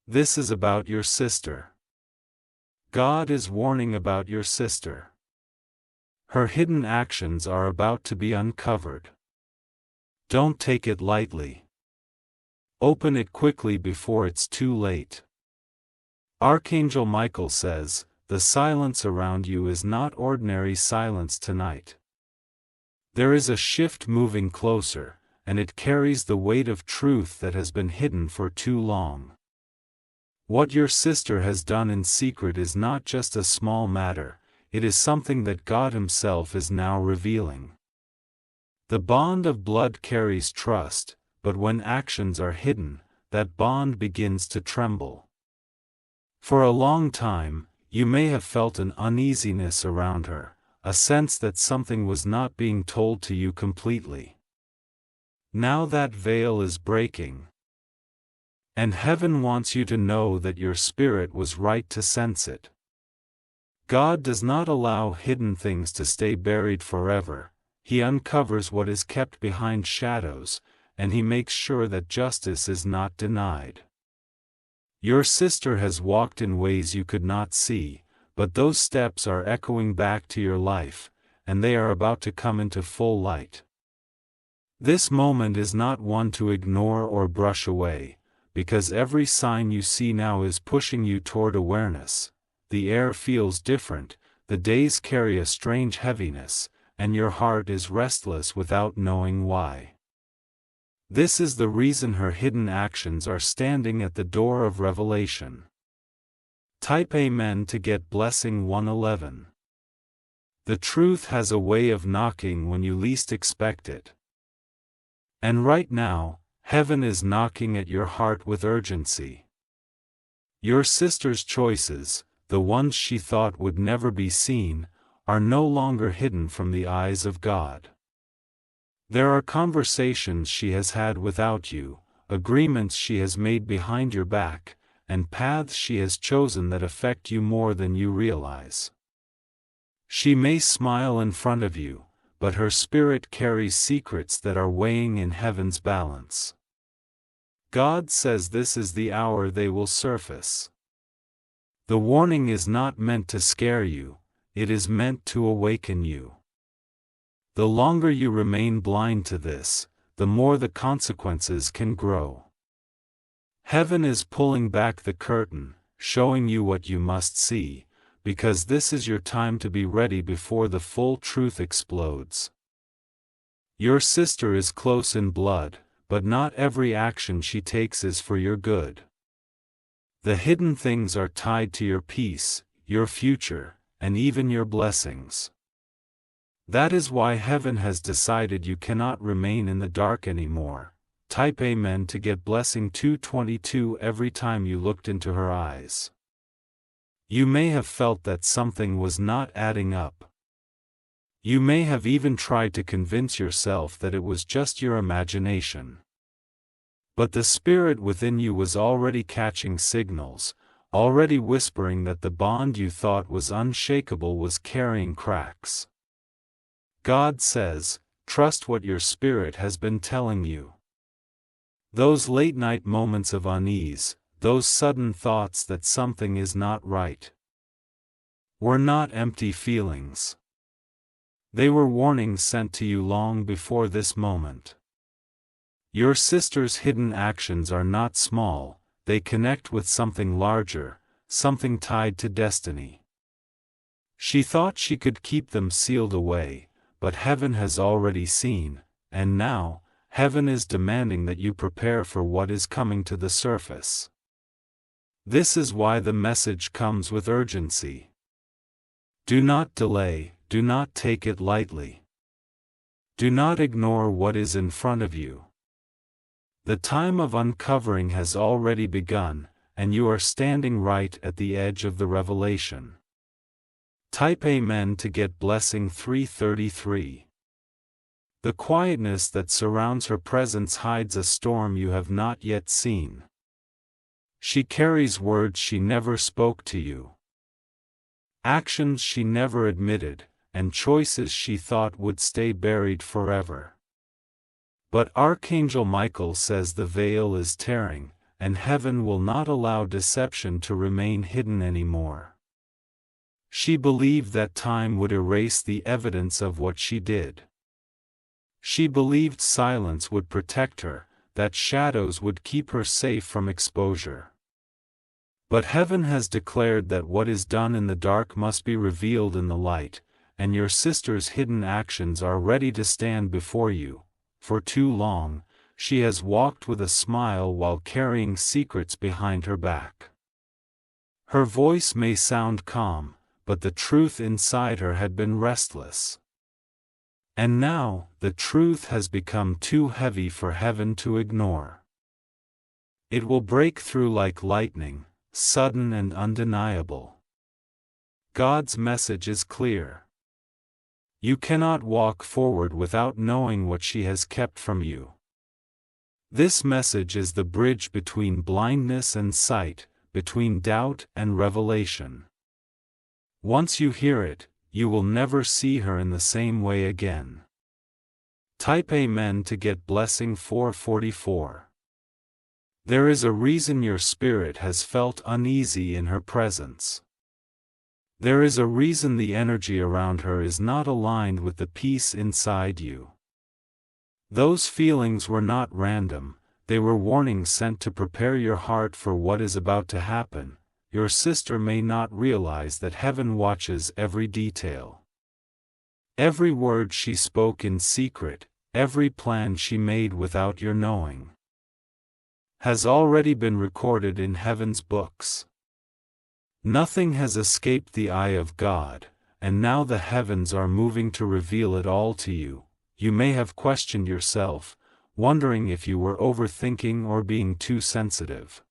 This is about your sister. God is warning about your sister. Her hidden actions are about to be uncovered. Don't take it lightly. Open it quickly before it's too late. Archangel Michael says, the silence around you is not ordinary silence tonight. There is a shift moving closer, and it carries the weight of truth that has been hidden for too long. What your sister has done in secret is not just a small matter, it is something that God Himself is now revealing. The bond of blood carries trust, but when actions are hidden, that bond begins to tremble. For a long time, you may have felt an uneasiness around her, a sense that something was not being told to you completely. Now that veil is breaking. And heaven wants you to know that your spirit was right to sense it. God does not allow hidden things to stay buried forever. He uncovers what is kept behind shadows, and He makes sure that justice is not denied. Your sister has walked in ways you could not see, but those steps are echoing back to your life, and they are about to come into full light. This moment is not one to ignore or brush away, because every sign you see now is pushing you toward awareness. The air feels different, the days carry a strange heaviness, and your heart is restless without knowing why. This is the reason her hidden actions are standing at the door of revelation. Type Amen to get blessing 111. The truth has a way of knocking when you least expect it. And right now, heaven is knocking at your heart with urgency. Your sister's choices, the ones she thought would never be seen, are no longer hidden from the eyes of God. There are conversations she has had without you, agreements she has made behind your back, and paths she has chosen that affect you more than you realize. She may smile in front of you, but her spirit carries secrets that are weighing in heaven's balance. God says this is the hour they will surface. The warning is not meant to scare you, it is meant to awaken you. The longer you remain blind to this, the more the consequences can grow. Heaven is pulling back the curtain, showing you what you must see, because this is your time to be ready before the full truth explodes. Your sister is close in blood, but not every action she takes is for your good. The hidden things are tied to your peace, your future, and even your blessings. That is why heaven has decided you cannot remain in the dark anymore. Type Amen to get blessing 222 every time you looked into her eyes. You may have felt that something was not adding up. You may have even tried to convince yourself that it was just your imagination. But the spirit within you was already catching signals, already whispering that the bond you thought was unshakable was carrying cracks. God says, trust what your spirit has been telling you. Those late-night moments of unease, those sudden thoughts that something is not right, were not empty feelings. They were warnings sent to you long before this moment. Your sister's hidden actions are not small, they connect with something larger, something tied to destiny. She thought she could keep them sealed away, but heaven has already seen, and now, heaven is demanding that you prepare for what is coming to the surface. This is why the message comes with urgency. Do not delay, do not take it lightly. Do not ignore what is in front of you. The time of uncovering has already begun, and you are standing right at the edge of the revelation. Type Amen to get blessing 333. The quietness that surrounds her presence hides a storm you have not yet seen. She carries words she never spoke to you, actions she never admitted, and choices she thought would stay buried forever. But Archangel Michael says the veil is tearing, and heaven will not allow deception to remain hidden anymore. She believed that time would erase the evidence of what she did. She believed silence would protect her, that shadows would keep her safe from exposure. But heaven has declared that what is done in the dark must be revealed in the light, and your sister's hidden actions are ready to stand before you. For too long, she has walked with a smile while carrying secrets behind her back. Her voice may sound calm, but the truth inside her had been restless. And now, the truth has become too heavy for heaven to ignore. It will break through like lightning, sudden and undeniable. God's message is clear. You cannot walk forward without knowing what she has kept from you. This message is the bridge between blindness and sight, between doubt and revelation. Once you hear it, you will never see her in the same way again. Type Amen to get blessing 444. There is a reason your spirit has felt uneasy in her presence. There is a reason the energy around her is not aligned with the peace inside you. Those feelings were not random, they were warnings sent to prepare your heart for what is about to happen. Your sister may not realize that heaven watches every detail. Every word she spoke in secret, every plan she made without your knowing, has already been recorded in heaven's books. Nothing has escaped the eye of God, and now the heavens are moving to reveal it all to you. You may have questioned yourself, wondering if you were overthinking or being too sensitive.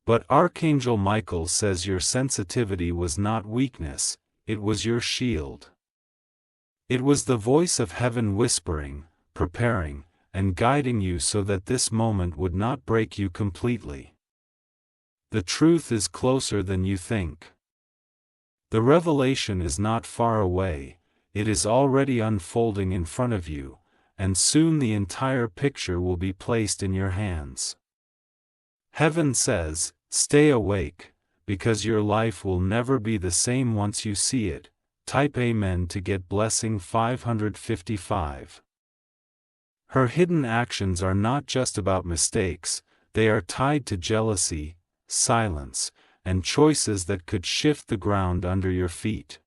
But Archangel Michael says your sensitivity was not weakness, it was your shield. It was the voice of heaven whispering, preparing, and guiding you so that this moment would not break you completely. The truth is closer than you think. The revelation is not far away, it is already unfolding in front of you, and soon the entire picture will be placed in your hands. Heaven says, stay awake, because your life will never be the same once you see it. Type Amen to get blessing 555. Her hidden actions are not just about mistakes, they are tied to jealousy, silence, and choices that could shift the ground under your feet.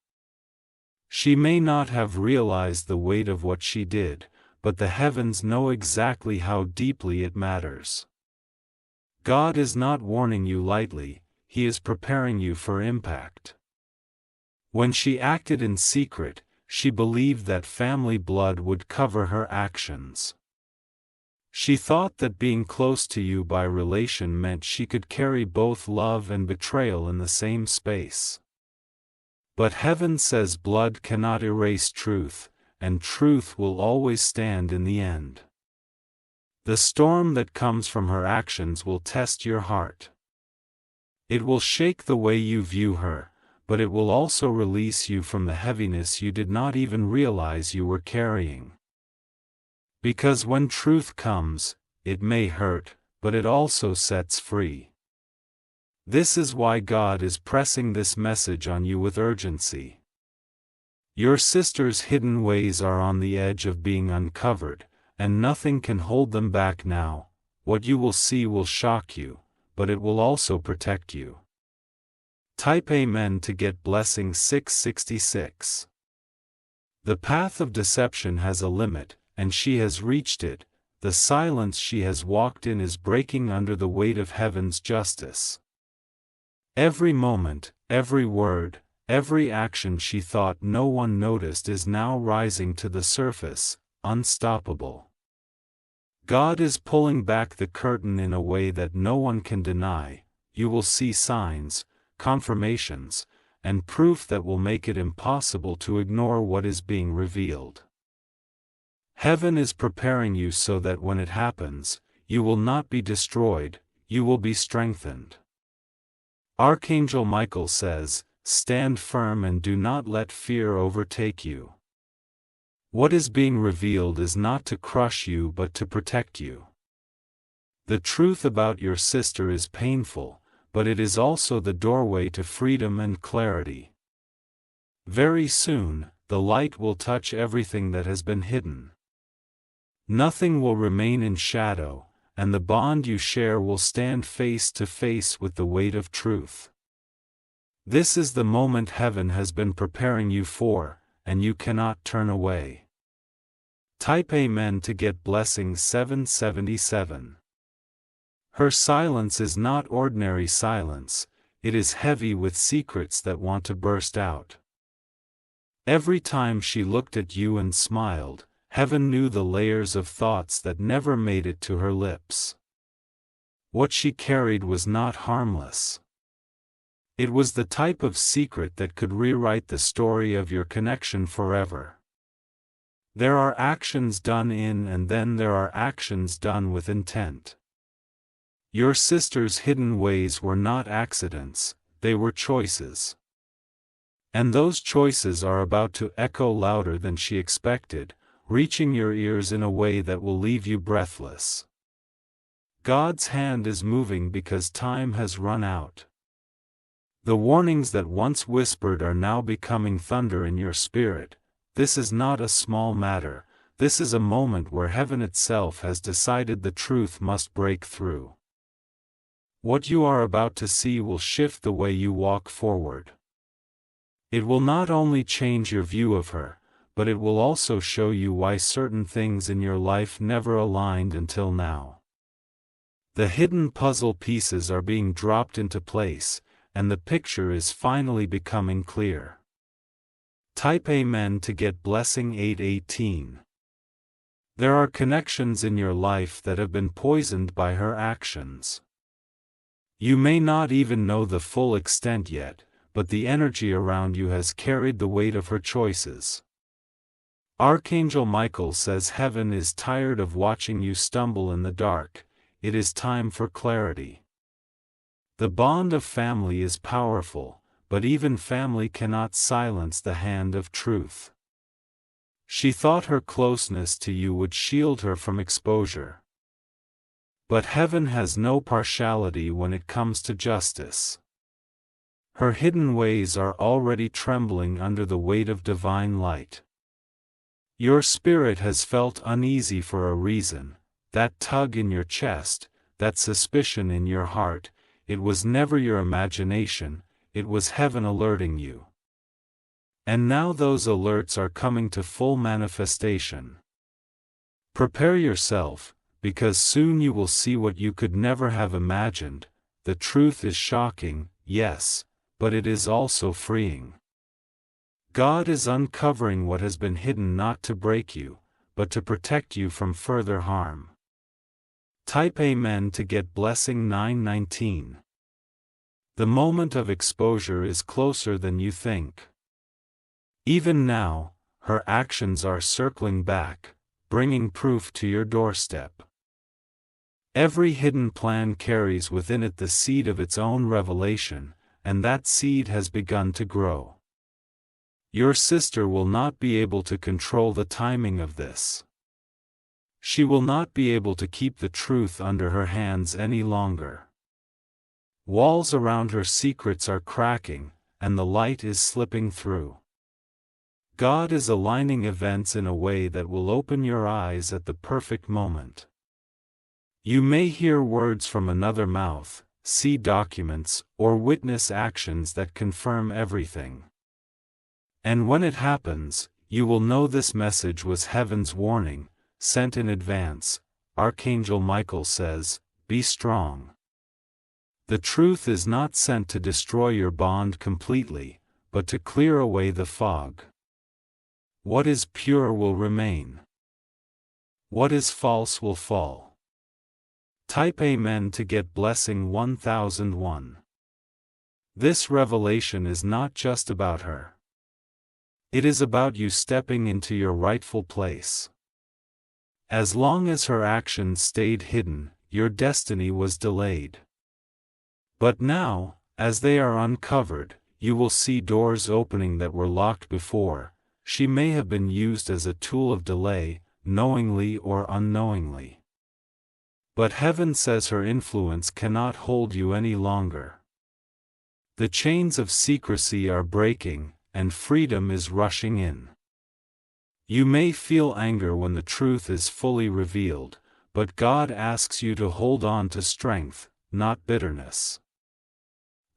She may not have realized the weight of what she did, but the heavens know exactly how deeply it matters. God is not warning you lightly, He is preparing you for impact. When she acted in secret, she believed that family blood would cover her actions. She thought that being close to you by relation meant she could carry both love and betrayal in the same space. But heaven says blood cannot erase truth, and truth will always stand in the end. The storm that comes from her actions will test your heart. It will shake the way you view her, but it will also release you from the heaviness you did not even realize you were carrying. Because when truth comes, it may hurt, but it also sets free. This is why God is pressing this message on you with urgency. Your sister's hidden ways are on the edge of being uncovered, and nothing can hold them back now. What you will see will shock you, but it will also protect you. Type Amen to get blessing 666. The path of deception has a limit, and she has reached it. The silence she has walked in is breaking under the weight of heaven's justice. Every moment, every word, every action she thought no one noticed is now rising to the surface, unstoppable. God is pulling back the curtain in a way that no one can deny. You will see signs, confirmations, and proof that will make it impossible to ignore what is being revealed. Heaven is preparing you so that when it happens, you will not be destroyed, you will be strengthened. Archangel Michael says, stand firm and do not let fear overtake you. What is being revealed is not to crush you but to protect you. The truth about your sister is painful, but it is also the doorway to freedom and clarity. Very soon, the light will touch everything that has been hidden. Nothing will remain in shadow, and the bond you share will stand face to face with the weight of truth. This is the moment heaven has been preparing you for, and you cannot turn away. Type Amen to get blessing 777. Her silence is not ordinary silence, it is heavy with secrets that want to burst out. Every time she looked at you and smiled, heaven knew the layers of thoughts that never made it to her lips. What she carried was not harmless. It was the type of secret that could rewrite the story of your connection forever. There are actions done in and then there are actions done with intent. Your sister's hidden ways were not accidents, they were choices. And those choices are about to echo louder than she expected, reaching your ears in a way that will leave you breathless. God's hand is moving because time has run out. The warnings that once whispered are now becoming thunder in your spirit. This is not a small matter, this is a moment where heaven itself has decided the truth must break through. What you are about to see will shift the way you walk forward. It will not only change your view of her, but it will also show you why certain things in your life never aligned until now. The hidden puzzle pieces are being dropped into place, and the picture is finally becoming clear. Type Amen to get blessing 818. There are connections in your life that have been poisoned by her actions. You may not even know the full extent yet, but the energy around you has carried the weight of her choices. Archangel Michael says heaven is tired of watching you stumble in the dark, it is time for clarity. The bond of family is powerful, but even family cannot silence the hand of truth. She thought her closeness to you would shield her from exposure. But heaven has no partiality when it comes to justice. Her hidden ways are already trembling under the weight of divine light. Your spirit has felt uneasy for a reason, that tug in your chest, that suspicion in your heart, it was never your imagination, it was heaven alerting you. And now those alerts are coming to full manifestation. Prepare yourself, because soon you will see what you could never have imagined. The truth is shocking, yes, but it is also freeing. God is uncovering what has been hidden not to break you, but to protect you from further harm. Type Amen to get blessing 919. The moment of exposure is closer than you think. Even now, her actions are circling back, bringing proof to your doorstep. Every hidden plan carries within it the seed of its own revelation, and that seed has begun to grow. Your sister will not be able to control the timing of this. She will not be able to keep the truth under her hands any longer. Walls around her secrets are cracking, and the light is slipping through. God is aligning events in a way that will open your eyes at the perfect moment. You may hear words from another mouth, see documents, or witness actions that confirm everything. And when it happens, you will know this message was heaven's warning, sent in advance. Archangel Michael says, "Be strong." The truth is not sent to destroy your bond completely, but to clear away the fog. What is pure will remain. What is false will fall. Type Amen to get blessing 1001. This revelation is not just about her. It is about you stepping into your rightful place. As long as her actions stayed hidden, your destiny was delayed. But now, as they are uncovered, you will see doors opening that were locked before. She may have been used as a tool of delay, knowingly or unknowingly. But heaven says her influence cannot hold you any longer. The chains of secrecy are breaking, and freedom is rushing in. You may feel anger when the truth is fully revealed, but God asks you to hold on to strength, not bitterness.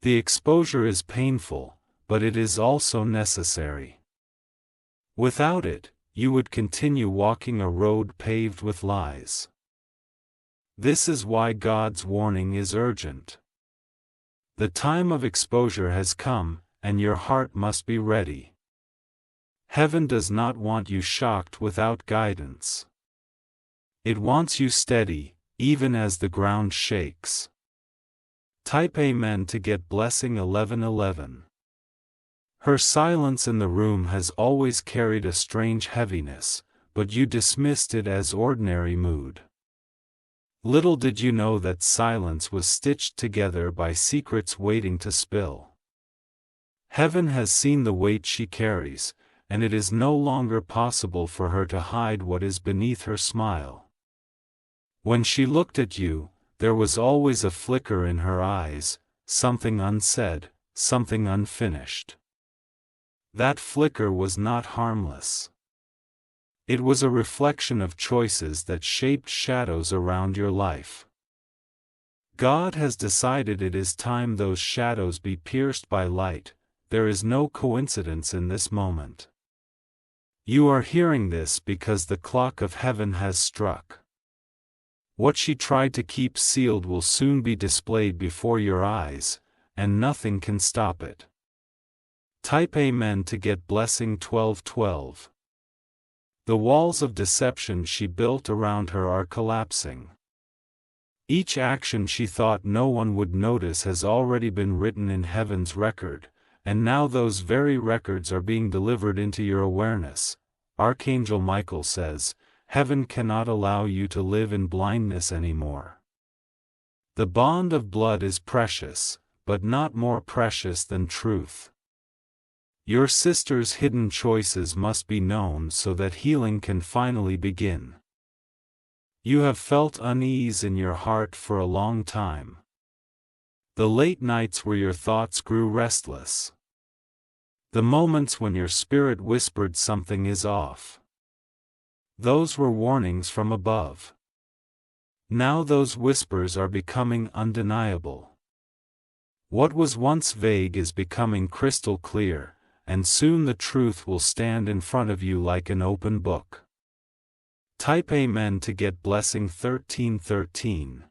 The exposure is painful, but it is also necessary. Without it, you would continue walking a road paved with lies. This is why God's warning is urgent. The time of exposure has come, and your heart must be ready. Heaven does not want you shocked without guidance. It wants you steady, even as the ground shakes. Type Amen to get blessing 1111. Her silence in the room has always carried a strange heaviness, but you dismissed it as ordinary mood. Little did you know that silence was stitched together by secrets waiting to spill. Heaven has seen the weight she carries, and it is no longer possible for her to hide what is beneath her smile. When she looked at you, there was always a flicker in her eyes, something unsaid, something unfinished. That flicker was not harmless. It was a reflection of choices that shaped shadows around your life. God has decided it is time those shadows be pierced by light. There is no coincidence in this moment. You are hearing this because the clock of heaven has struck. What she tried to keep sealed will soon be displayed before your eyes, and nothing can stop it. Type Amen to get blessing 1212. The walls of deception she built around her are collapsing. Each action she thought no one would notice has already been written in heaven's record, and now those very records are being delivered into your awareness. Archangel Michael says, heaven cannot allow you to live in blindness anymore. The bond of blood is precious, but not more precious than truth. Your sister's hidden choices must be known so that healing can finally begin. You have felt unease in your heart for a long time. The late nights where your thoughts grew restless. The moments when your spirit whispered something is off. Those were warnings from above. Now those whispers are becoming undeniable. What was once vague is becoming crystal clear, and soon the truth will stand in front of you like an open book. Type Amen to get blessing 1313.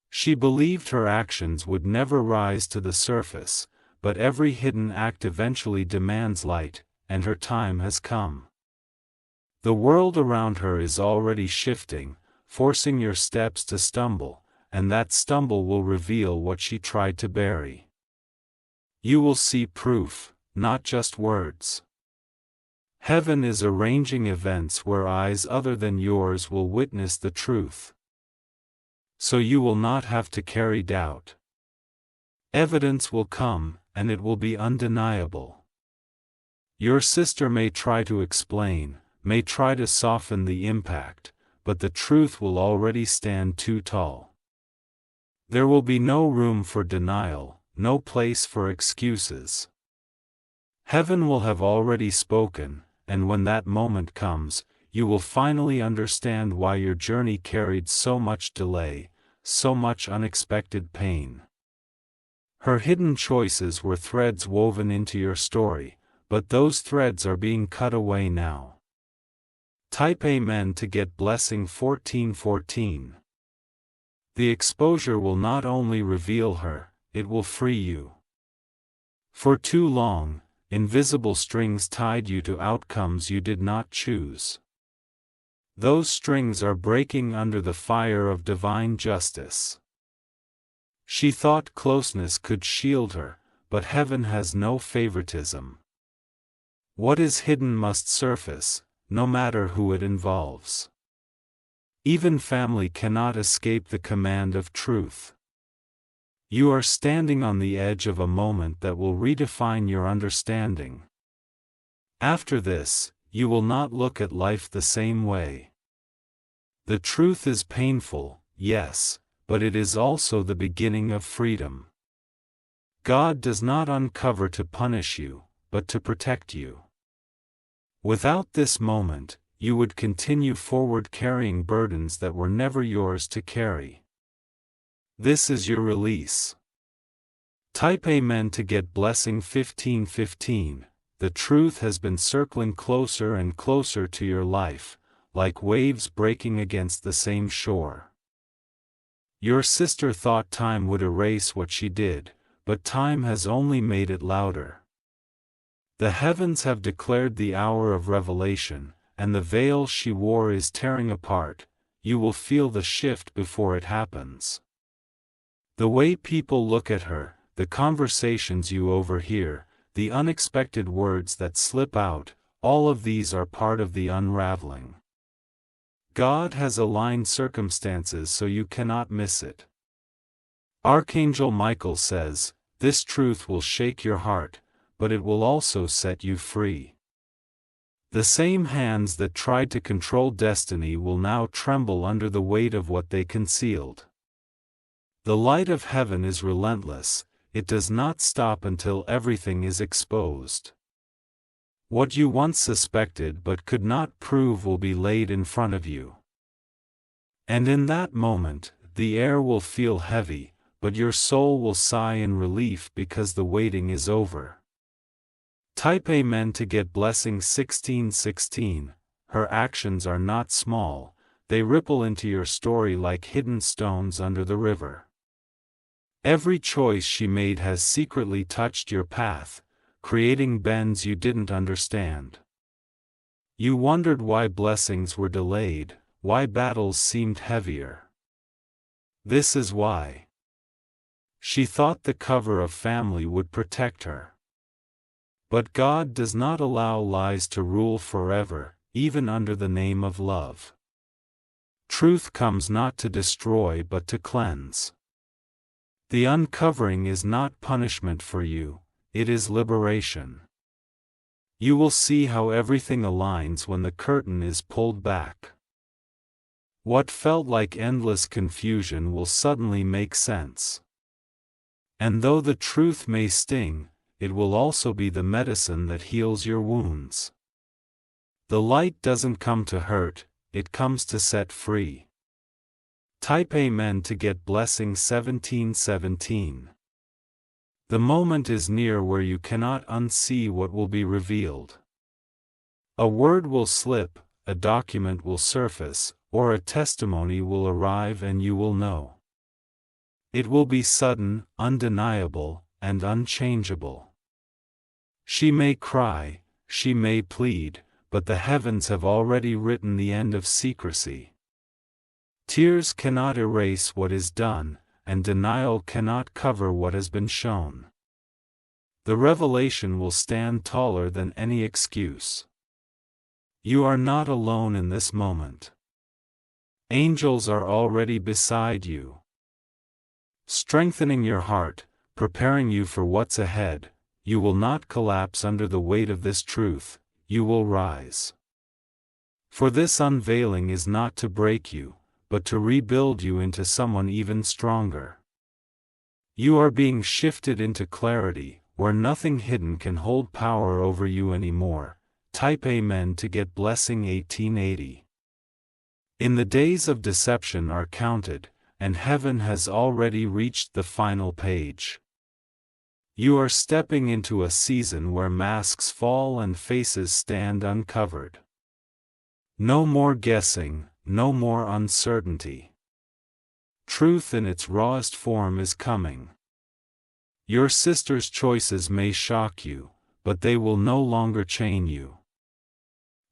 She believed her actions would never rise to the surface, but every hidden act eventually demands light, and her time has come. The world around her is already shifting, forcing your steps to stumble, and that stumble will reveal what she tried to bury. You will see proof, not just words. Heaven is arranging events where eyes other than yours will witness the truth. So you will not have to carry doubt. Evidence will come, and it will be undeniable. Your sister may try to explain, may try to soften the impact, but the truth will already stand too tall. There will be no room for denial, no place for excuses. Heaven will have already spoken, and when that moment comes, you will finally understand why your journey carried so much delay, so much unexpected pain. Her hidden choices were threads woven into your story, but those threads are being cut away now. Type Amen to get blessing 1414. The exposure will not only reveal her, it will free you. For too long, invisible strings tied you to outcomes you did not choose. Those strings are breaking under the fire of divine justice. She thought closeness could shield her, but heaven has no favoritism. What is hidden must surface, no matter who it involves. Even family cannot escape the command of truth. You are standing on the edge of a moment that will redefine your understanding. After this, you will not look at life the same way. The truth is painful, yes, but it is also the beginning of freedom. God does not uncover to punish you, but to protect you. Without this moment, you would continue forward carrying burdens that were never yours to carry. This is your release. Type Amen to get blessing 1515. The truth has been circling closer and closer to your life, like waves breaking against the same shore. Your sister thought time would erase what she did, but time has only made it louder. The heavens have declared the hour of revelation, and the veil she wore is tearing apart. You will feel the shift before it happens. The way people look at her, the conversations you overhear, the unexpected words that slip out, all of these are part of the unraveling. God has aligned circumstances so you cannot miss it. Archangel Michael says, "This truth will shake your heart, but it will also set you free." The same hands that tried to control destiny will now tremble under the weight of what they concealed. The light of heaven is relentless, it does not stop until everything is exposed. What you once suspected but could not prove will be laid in front of you. And in that moment, the air will feel heavy, but your soul will sigh in relief because the waiting is over. Type Amen to get blessing 1616. Her actions are not small, they ripple into your story like hidden stones under the river. Every choice she made has secretly touched your path, creating bends you didn't understand. You wondered why blessings were delayed, why battles seemed heavier. This is why. She thought the cover of family would protect her. But God does not allow lies to rule forever, even under the name of love. Truth comes not to destroy but to cleanse. The uncovering is not punishment for you, it is liberation. You will see how everything aligns when the curtain is pulled back. What felt like endless confusion will suddenly make sense. And though the truth may sting, it will also be the medicine that heals your wounds. The light doesn't come to hurt, it comes to set free. Type Amen to get blessing 1717. The moment is near where you cannot unsee what will be revealed. A word will slip, a document will surface, or a testimony will arrive and you will know. It will be sudden, undeniable, and unchangeable. She may cry, she may plead, but the heavens have already written the end of secrecy. Tears cannot erase what is done, and denial cannot cover what has been shown. The revelation will stand taller than any excuse. You are not alone in this moment. Angels are already beside you, strengthening your heart, preparing you for what's ahead. You will not collapse under the weight of this truth, you will rise. For this unveiling is not to break you, but to rebuild you into someone even stronger. You are being shifted into clarity, where nothing hidden can hold power over you anymore. Type Amen to get blessing 1880. In the days of deception are counted, and heaven has already reached the final page. You are stepping into a season where masks fall and faces stand uncovered. No more guessing, no more uncertainty. Truth in its rawest form is coming. Your sister's choices may shock you, but they will no longer chain you.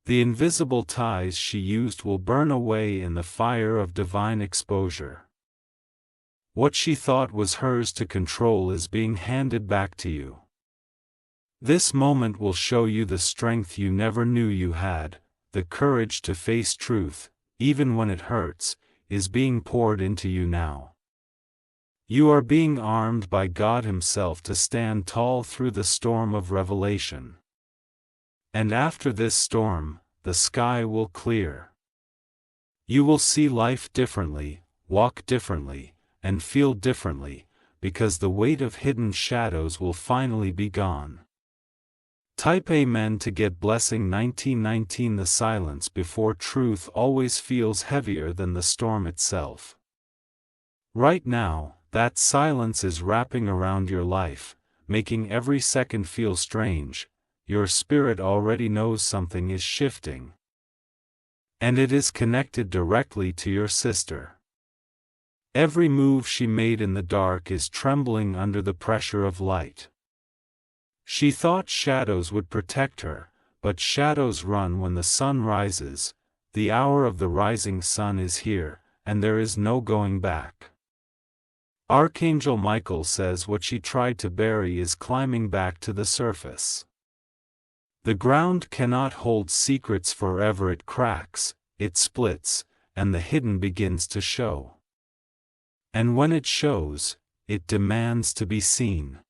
The invisible ties she used will burn away in the fire of divine exposure. What she thought was hers to control is being handed back to you. This moment will show you the strength you never knew you had, the courage to face truth, even when it hurts, is being poured into you now. You are being armed by God Himself to stand tall through the storm of revelation. And after this storm, the sky will clear. You will see life differently, walk differently, and feel differently, because the weight of hidden shadows will finally be gone. Type Amen to get blessing 1919. The silence before truth always feels heavier than the storm itself. Right now, that silence is wrapping around your life, making every second feel strange. Your spirit already knows something is shifting. And it is connected directly to your sister. Every move she made in the dark is trembling under the pressure of light. She thought shadows would protect her, but shadows run when the sun rises. The hour of the rising sun is here, and there is no going back. Archangel Michael says what she tried to bury is climbing back to the surface. The ground cannot hold secrets forever. It cracks, it splits, and the hidden begins to show. And when it shows, it demands to be seen.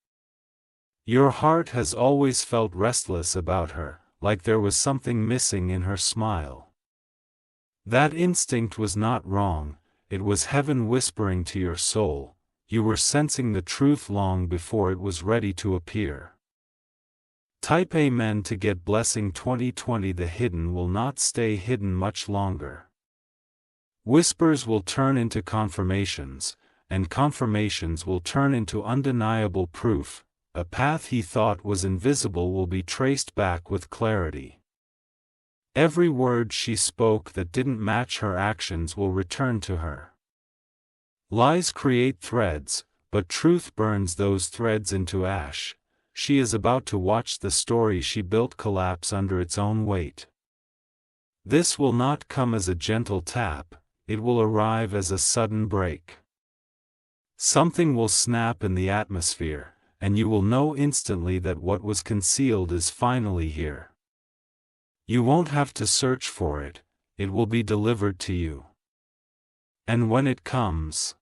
Your heart has always felt restless about her, like there was something missing in her smile. That instinct was not wrong, it was heaven whispering to your soul. You were sensing the truth long before it was ready to appear. Type Amen to get blessing 2020. The hidden will not stay hidden much longer. Whispers will turn into confirmations, and confirmations will turn into undeniable proof. A path he thought was invisible will be traced back with clarity. Every word she spoke that didn't match her actions will return to her. Lies create threads, but truth burns those threads into ash. She is about to watch the story she built collapse under its own weight. This will not come as a gentle tap, it will arrive as a sudden break. Something will snap in the atmosphere, and you will know instantly that what was concealed is finally here. You won't have to search for it, it will be delivered to you. And when it comes,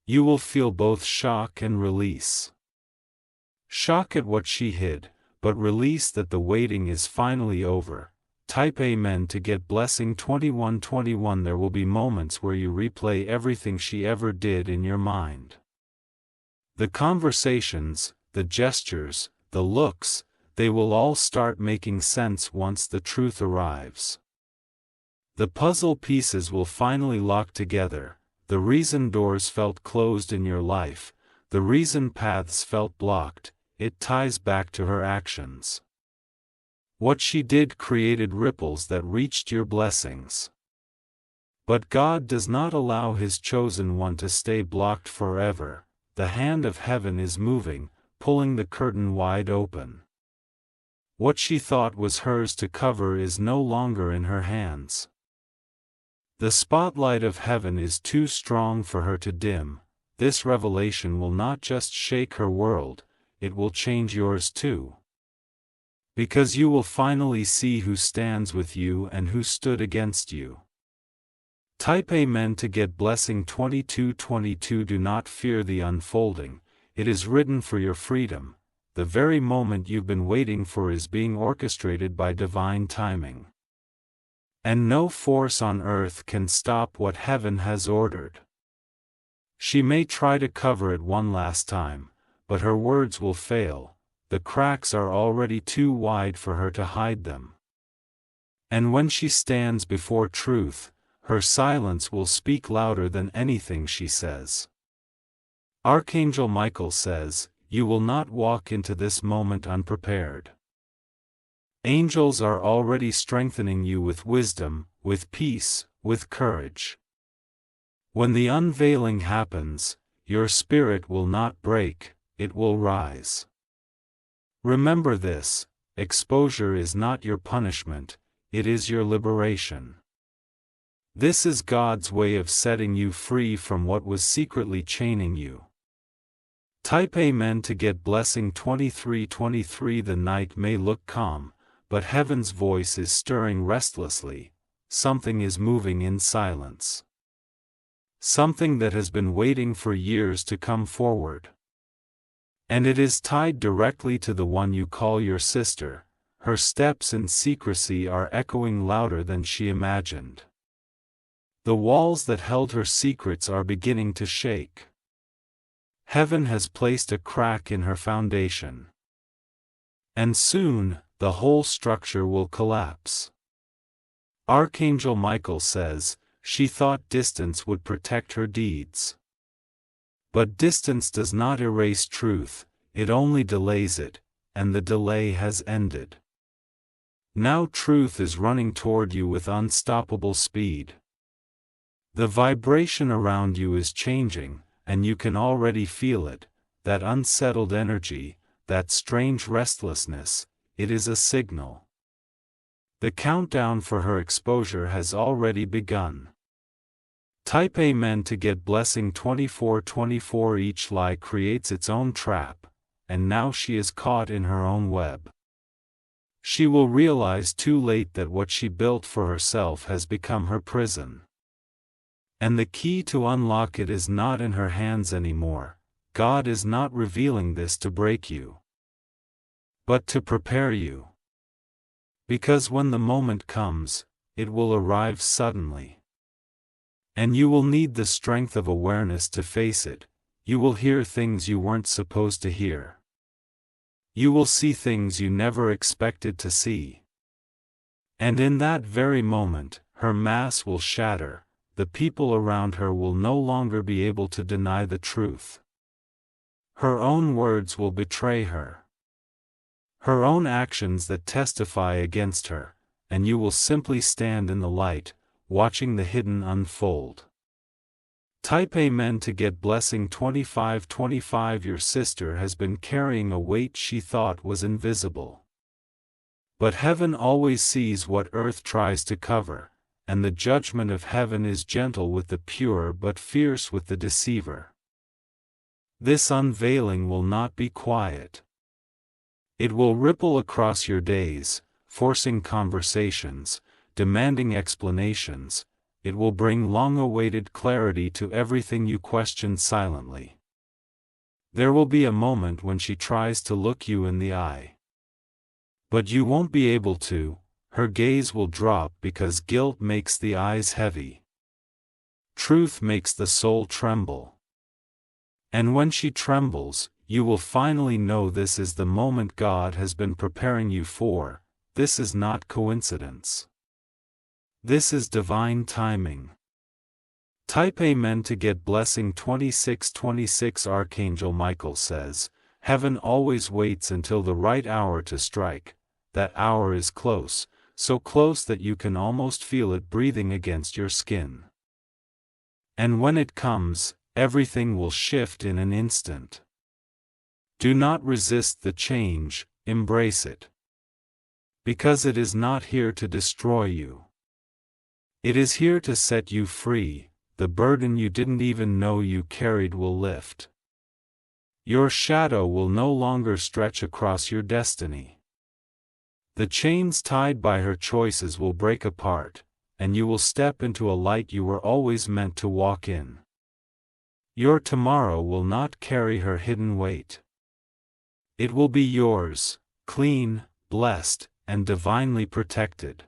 you will feel both shock and release. Shock at what she hid, but release that the waiting is finally over. Type Amen to get blessing 2121. There will be moments where you replay everything she ever did in your mind. The conversations, the gestures, the looks, they will all start making sense once the truth arrives. The puzzle pieces will finally lock together. The reason doors felt closed in your life, the reason paths felt blocked, it ties back to her actions. What she did created ripples that reached your blessings. But God does not allow His chosen one to stay blocked forever. The hand of heaven is moving, pulling the curtain wide open. What she thought was hers to cover is no longer in her hands. The spotlight of heaven is too strong for her to dim. This revelation will not just shake her world, it will change yours too. Because you will finally see who stands with you and who stood against you. Type Amen to get blessing 2222. Do not fear the unfolding, it is written for your freedom. The very moment you've been waiting for is being orchestrated by divine timing. And no force on earth can stop what heaven has ordered. She may try to cover it one last time, but her words will fail. The cracks are already too wide for her to hide them. And when she stands before truth, her silence will speak louder than anything she says. Archangel Michael says, you will not walk into this moment unprepared. Angels are already strengthening you with wisdom, with peace, with courage. When the unveiling happens, your spirit will not break, it will rise. Remember this, exposure is not your punishment, it is your liberation. This is God's way of setting you free from what was secretly chaining you. Type Amen to get blessing 2323. The night may look calm, but heaven's voice is stirring restlessly. Something is moving in silence. Something that has been waiting for years to come forward. And it is tied directly to the one you call your sister. Her steps in secrecy are echoing louder than she imagined. The walls that held her secrets are beginning to shake. Heaven has placed a crack in her foundation. And soon, the whole structure will collapse. Archangel Michael says, she thought distance would protect her deeds. But distance does not erase truth, it only delays it, and the delay has ended. Now truth is running toward you with unstoppable speed. The vibration around you is changing, and you can already feel it, that unsettled energy, that strange restlessness. It is a signal. The countdown for her exposure has already begun. Type Amen to get blessing 2424. Each lie creates its own trap, and now she is caught in her own web. She will realize too late that what she built for herself has become her prison. And the key to unlock it is not in her hands anymore. God is not revealing this to break you, but to prepare you. Because when the moment comes, it will arrive suddenly. And you will need the strength of awareness to face it. You will hear things you weren't supposed to hear. You will see things you never expected to see. And in that very moment, her mask will shatter. The people around her will no longer be able to deny the truth. Her own words will betray her. Her own actions that testify against her, and you will simply stand in the light, watching the hidden unfold. Type Amen to get blessing 2525. Your sister has been carrying a weight she thought was invisible. But heaven always sees what earth tries to cover, and the judgment of heaven is gentle with the pure but fierce with the deceiver. This unveiling will not be quiet. It will ripple across your days, forcing conversations, demanding explanations. It will bring long-awaited clarity to everything you questioned silently. There will be a moment when she tries to look you in the eye. But you won't be able to. Her gaze will drop because guilt makes the eyes heavy. Truth makes the soul tremble. And when she trembles, you will finally know this is the moment God has been preparing you for. This is not coincidence. This is divine timing. Type Amen to get blessing 2626. Archangel Michael says, heaven always waits until the right hour to strike. That hour is close, so close that you can almost feel it breathing against your skin. And when it comes, everything will shift in an instant. Do not resist the change, embrace it. Because it is not here to destroy you. It is here to set you free. The burden you didn't even know you carried will lift. Your shadow will no longer stretch across your destiny. The chains tied by her choices will break apart, and you will step into a light you were always meant to walk in. Your tomorrow will not carry her hidden weight. It will be yours, clean, blessed, and divinely protected.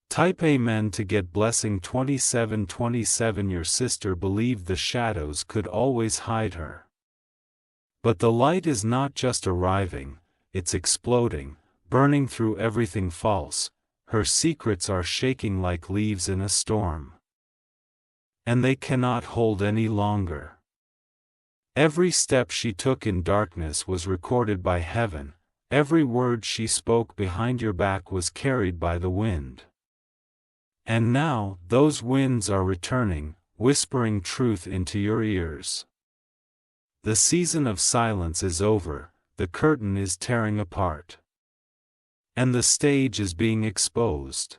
Type Amen to get blessing 2727. Your sister believed the shadows could always hide her. But the light is not just arriving, it's exploding, burning through everything false. Her secrets are shaking like leaves in a storm. And they cannot hold any longer. Every step she took in darkness was recorded by heaven. Every word she spoke behind your back was carried by the wind. And now, those winds are returning, whispering truth into your ears. The season of silence is over, the curtain is tearing apart. And the stage is being exposed.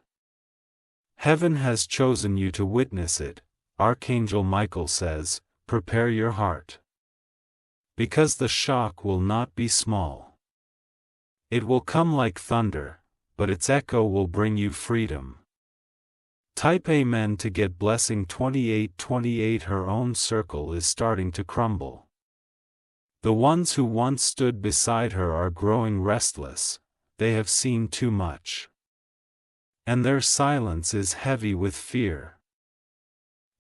Heaven has chosen you to witness it. Archangel Michael says, prepare your heart. Because the shock will not be small. It will come like thunder, but its echo will bring you freedom. Type Amen to get blessing 2828. Her own circle is starting to crumble. The ones who once stood beside her are growing restless. They have seen too much. And their silence is heavy with fear.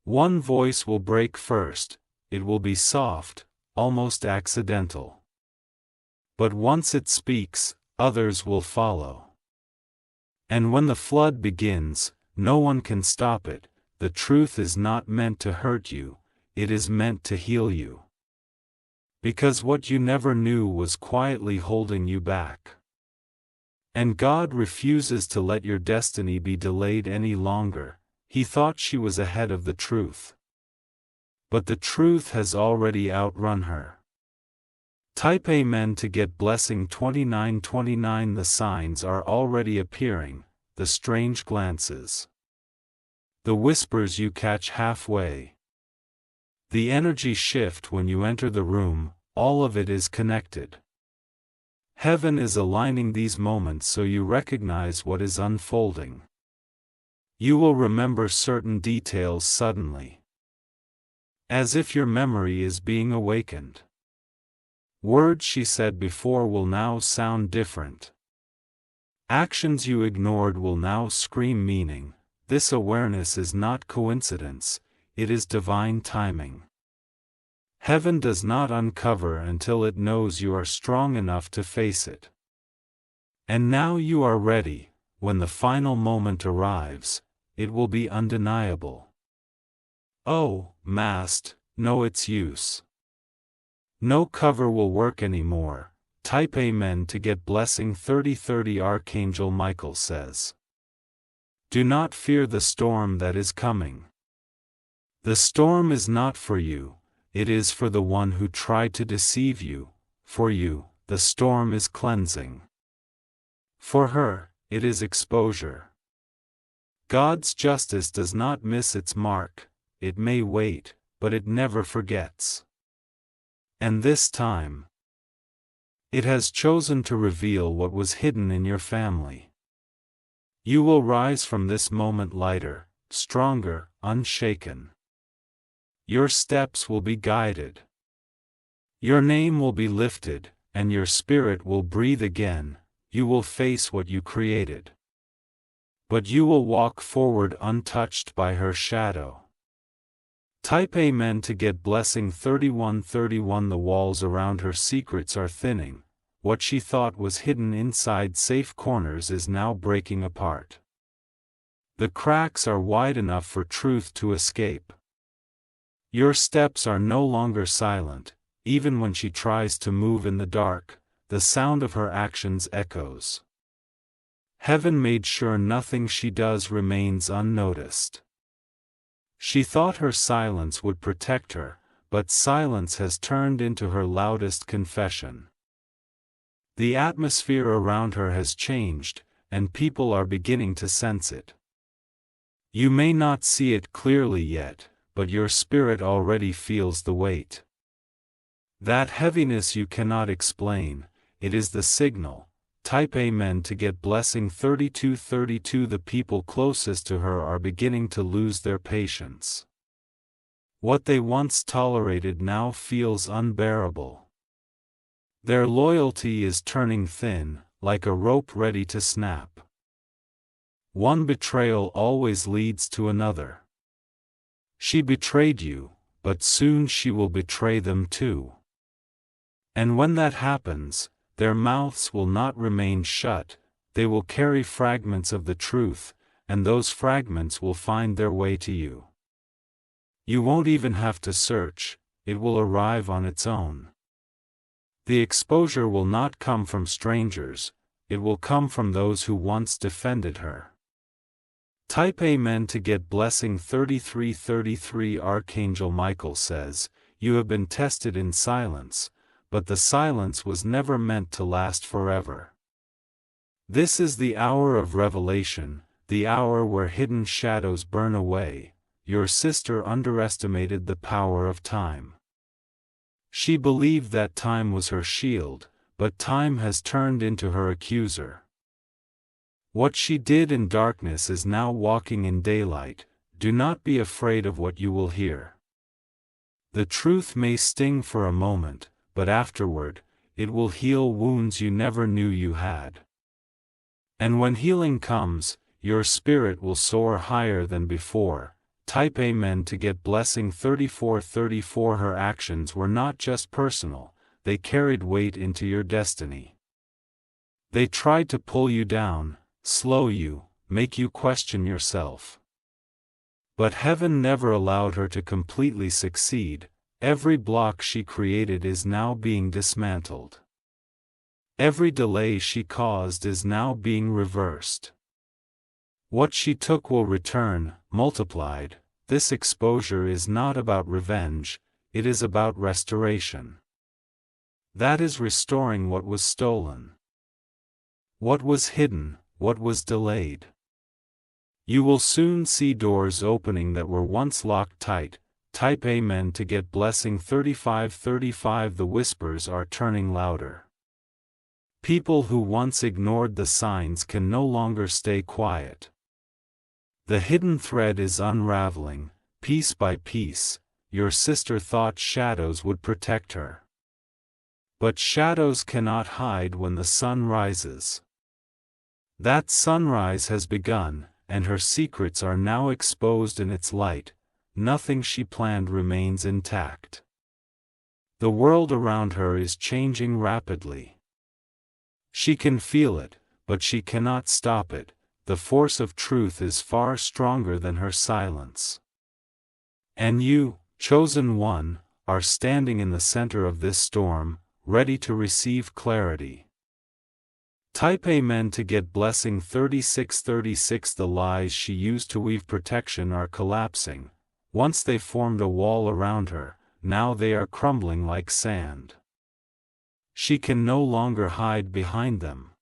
One voice will break first, it will be soft, almost accidental. But once it speaks, others will follow. And when the flood begins, no one can stop it. The truth is not meant to hurt you, it is meant to heal you. Because what you never knew was quietly holding you back. And God refuses to let your destiny be delayed any longer. He thought she was ahead of the truth. But the truth has already outrun her. Type Amen to get blessing 2929. The signs are already appearing, the strange glances. The whispers you catch halfway. The energy shift when you enter the room, all of it is connected. Heaven is aligning these moments so you recognize what is unfolding. You will remember certain details suddenly. As if your memory is being awakened. Words she said before will now sound different. Actions you ignored will now scream meaning. This awareness is not coincidence, it is divine timing. Heaven does not uncover until it knows you are strong enough to face it. And now you are ready. When the final moment arrives, it will be undeniable. Oh, masked, know its use. No cover will work anymore. Type Amen to get blessing 3030. Archangel Michael says, do not fear the storm that is coming. The storm is not for you, it is for the one who tried to deceive you. For you, the storm is cleansing. For her, it is exposure. God's justice does not miss its mark. It may wait, but it never forgets. And this time, it has chosen to reveal what was hidden in your family. You will rise from this moment lighter, stronger, unshaken. Your steps will be guided. Your name will be lifted, and your spirit will breathe again. You will face what you created. But you will walk forward untouched by her shadow. Type Amen to get blessing 3131. The walls around her secrets are thinning. What she thought was hidden inside safe corners is now breaking apart. The cracks are wide enough for truth to escape. Your steps are no longer silent, even when she tries to move in the dark, the sound of her actions echoes. Heaven made sure nothing she does remains unnoticed. She thought her silence would protect her, but silence has turned into her loudest confession. The atmosphere around her has changed, and people are beginning to sense it. You may not see it clearly yet, but your spirit already feels the weight. That heaviness you cannot explain, it is the signal. Type Amen to get blessing 3232. The people closest to her are beginning to lose their patience. What they once tolerated now feels unbearable. Their loyalty is turning thin, like a rope ready to snap. One betrayal always leads to another. She betrayed you, but soon she will betray them too. And when that happens, their mouths will not remain shut, they will carry fragments of the truth, and those fragments will find their way to you. You won't even have to search, it will arrive on its own. The exposure will not come from strangers, it will come from those who once defended her. Type Amen to get blessing 3333. Archangel Michael says, you have been tested in silence, but the silence was never meant to last forever. This is the hour of revelation, the hour where hidden shadows burn away. Your sister underestimated the power of time. She believed that time was her shield, but time has turned into her accuser. What she did in darkness is now walking in daylight. Do not be afraid of what you will hear. The truth may sting for a moment, but afterward, it will heal wounds you never knew you had. And when healing comes, your spirit will soar higher than before. Type Amen to get blessing 3434. Her actions were not just personal, they carried weight into your destiny. They tried to pull you down, slow you, make you question yourself. But heaven never allowed her to completely succeed. Every block she created is now being dismantled. Every delay she caused is now being reversed. What she took will return, multiplied. This exposure is not about revenge, it is about restoration. That is restoring what was stolen. What was hidden, what was delayed. You will soon see doors opening that were once locked tight. Type Amen to get blessing 3535. The whispers are turning louder. People who once ignored the signs can no longer stay quiet. The hidden thread is unraveling, piece by piece. Your sister thought shadows would protect her. But shadows cannot hide when the sun rises. That sunrise has begun, and her secrets are now exposed in its light. Nothing she planned remains intact. The world around her is changing rapidly. She can feel it, but she cannot stop it. The force of truth is far stronger than her silence. And you, chosen one, are standing in the center of this storm, ready to receive clarity. Type Amen to get blessing 3636. The lies she used to weave protection are collapsing. Once they formed a wall around her, now they are crumbling like sand. She can no longer hide behind them.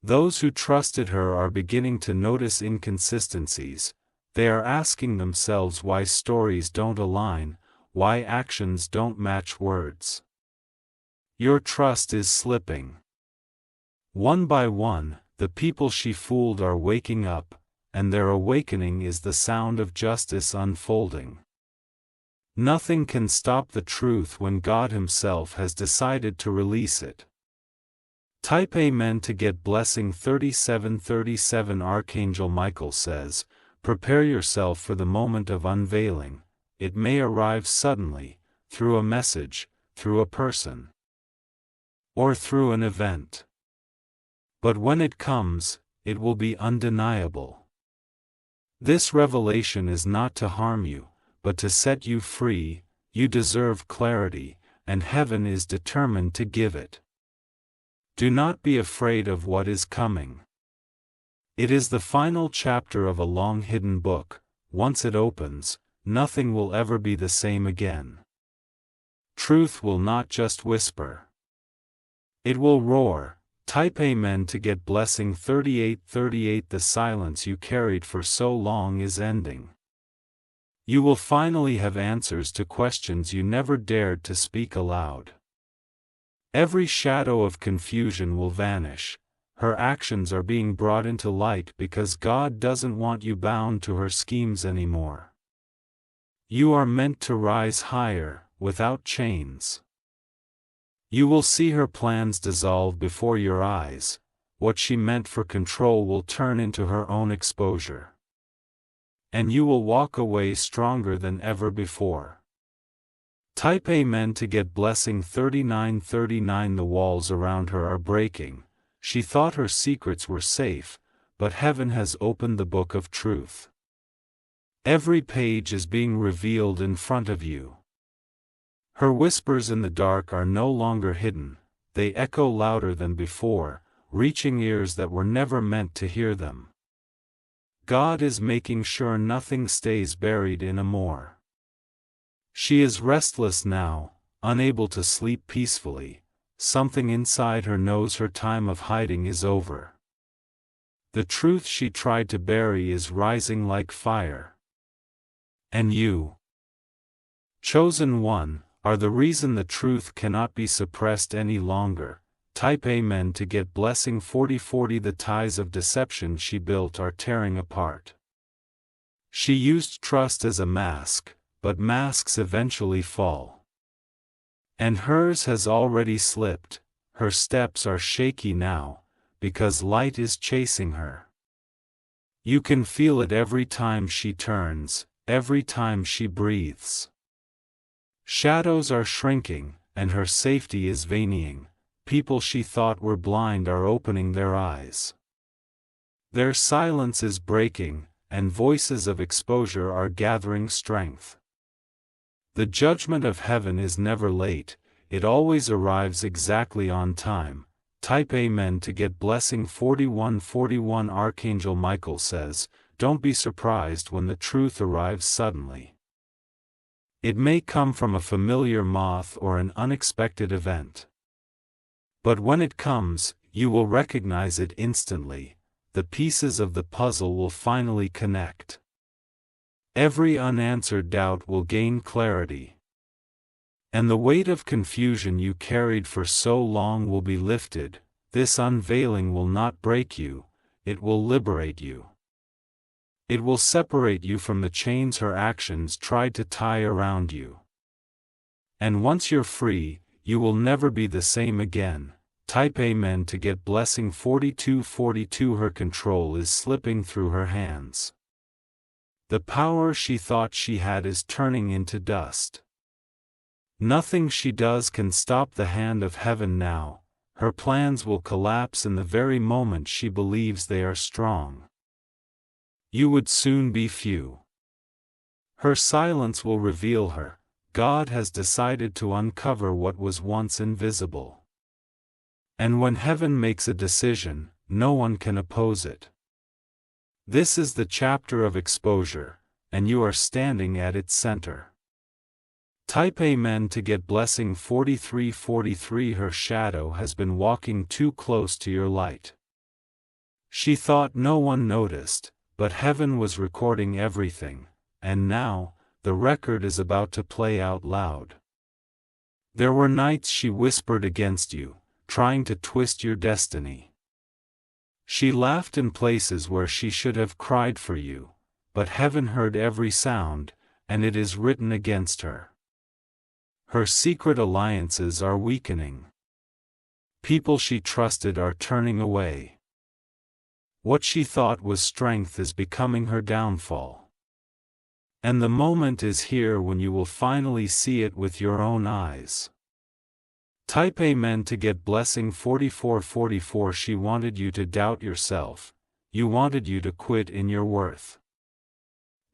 Those who trusted her are beginning to notice inconsistencies. They are asking themselves why stories don't align, why actions don't match words. Your trust is slipping. One by one, the people she fooled are waking up, and their awakening is the sound of justice unfolding. Nothing can stop the truth when God Himself has decided to release it. Type Amen to get blessing 3737. Archangel Michael says, prepare yourself for the moment of unveiling. It may arrive suddenly, through a message, through a person, or through an event. But when it comes, it will be undeniable. This revelation is not to harm you, but to set you free. You deserve clarity, and heaven is determined to give it. Do not be afraid of what is coming. It is the final chapter of a long hidden book. Once it opens, nothing will ever be the same again. Truth will not just whisper. It will roar. Type Amen to get blessing 3838. The silence you carried for so long is ending. You will finally have answers to questions you never dared to speak aloud. Every shadow of confusion will vanish. Her actions are being brought into light because God doesn't want you bound to her schemes anymore. You are meant to rise higher, without chains. You will see her plans dissolve before your eyes. What she meant for control will turn into her own exposure. And you will walk away stronger than ever before. Type Amen to get blessing 3939. The walls around her are breaking. She thought her secrets were safe, but heaven has opened the book of truth. Every page is being revealed in front of you. Her whispers in the dark are no longer hidden, they echo louder than before, reaching ears that were never meant to hear them. God is making sure nothing stays buried in a more. She is restless now, unable to sleep peacefully. Something inside her knows her time of hiding is over. The truth she tried to bury is rising like fire. And you, chosen one, are the reason the truth cannot be suppressed any longer. Type Amen to get blessing 4040. The ties of deception she built are tearing apart. She used trust as a mask, but masks eventually fall. And hers has already slipped. Her steps are shaky now, because light is chasing her. You can feel it every time she turns, every time she breathes. Shadows are shrinking, and her safety is vanished. People she thought were blind are opening their eyes. Their silence is breaking, and voices of exposure are gathering strength. The judgment of heaven is never late, it always arrives exactly on time. Type Amen to get blessing 4141. Archangel Michael says, don't be surprised when the truth arrives suddenly. It may come from a familiar moth or an unexpected event. But when it comes, you will recognize it instantly. The pieces of the puzzle will finally connect. Every unanswered doubt will gain clarity. And the weight of confusion you carried for so long will be lifted. This unveiling will not break you, it will liberate you. It will separate you from the chains her actions tried to tie around you. And once you're free, you will never be the same again. Type Amen to get blessing 4242. Her control is slipping through her hands. The power she thought she had is turning into dust. Nothing she does can stop the hand of heaven now. Her plans will collapse in the very moment she believes they are strong. You would soon be few. Her silence will reveal her. God has decided to uncover what was once invisible. And when heaven makes a decision, no one can oppose it. This is the chapter of exposure, and you are standing at its center. Type Amen to get blessing 4343. Her shadow has been walking too close to your light. She thought no one noticed, but heaven was recording everything, and now, the record is about to play out loud. There were nights she whispered against you, trying to twist your destiny. She laughed in places where she should have cried for you, but heaven heard every sound, and it is written against her. Her secret alliances are weakening. People she trusted are turning away. What she thought was strength is becoming her downfall. And the moment is here when you will finally see it with your own eyes. Type Amen to get blessing 4444. She wanted you to doubt yourself. You wanted you to quit in your worth.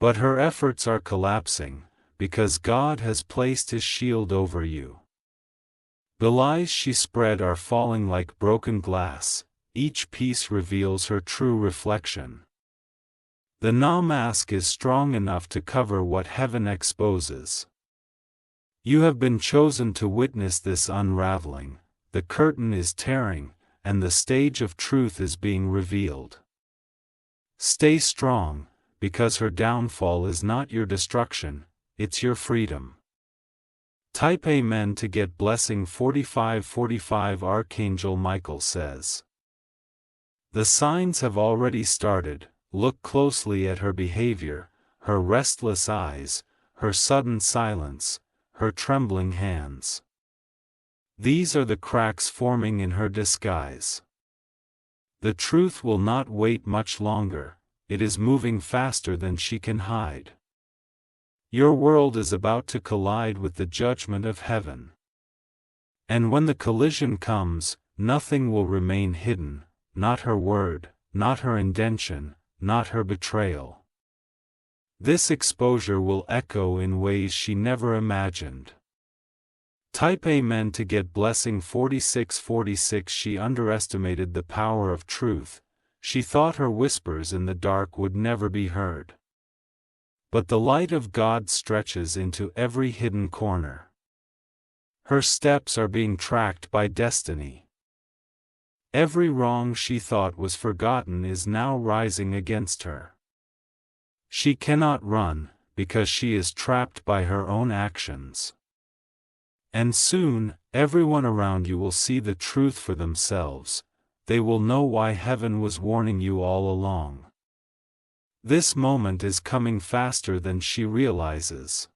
But her efforts are collapsing, because God has placed His shield over you. The lies she spread are falling like broken glass, each piece reveals her true reflection. The Na mask is strong enough to cover what heaven exposes. You have been chosen to witness this unraveling. The curtain is tearing, and the stage of truth is being revealed. Stay strong, because her downfall is not your destruction, it's your freedom. Type Amen to get blessing 4545. Archangel Michael says, the signs have already started. Look closely at her behavior, her restless eyes, her sudden silence, her trembling hands. These are the cracks forming in her disguise. The truth will not wait much longer, it is moving faster than she can hide. Your world is about to collide with the judgment of heaven. And when the collision comes, nothing will remain hidden, not her word, not her intention, not her betrayal. This exposure will echo in ways she never imagined. Type Amen to get blessing 4646. She underestimated the power of truth. She thought her whispers in the dark would never be heard. But the light of God stretches into every hidden corner. Her steps are being tracked by destiny. Every wrong she thought was forgotten is now rising against her. She cannot run, because she is trapped by her own actions. And soon, everyone around you will see the truth for themselves. They will know why heaven was warning you all along. This moment is coming faster than she realizes.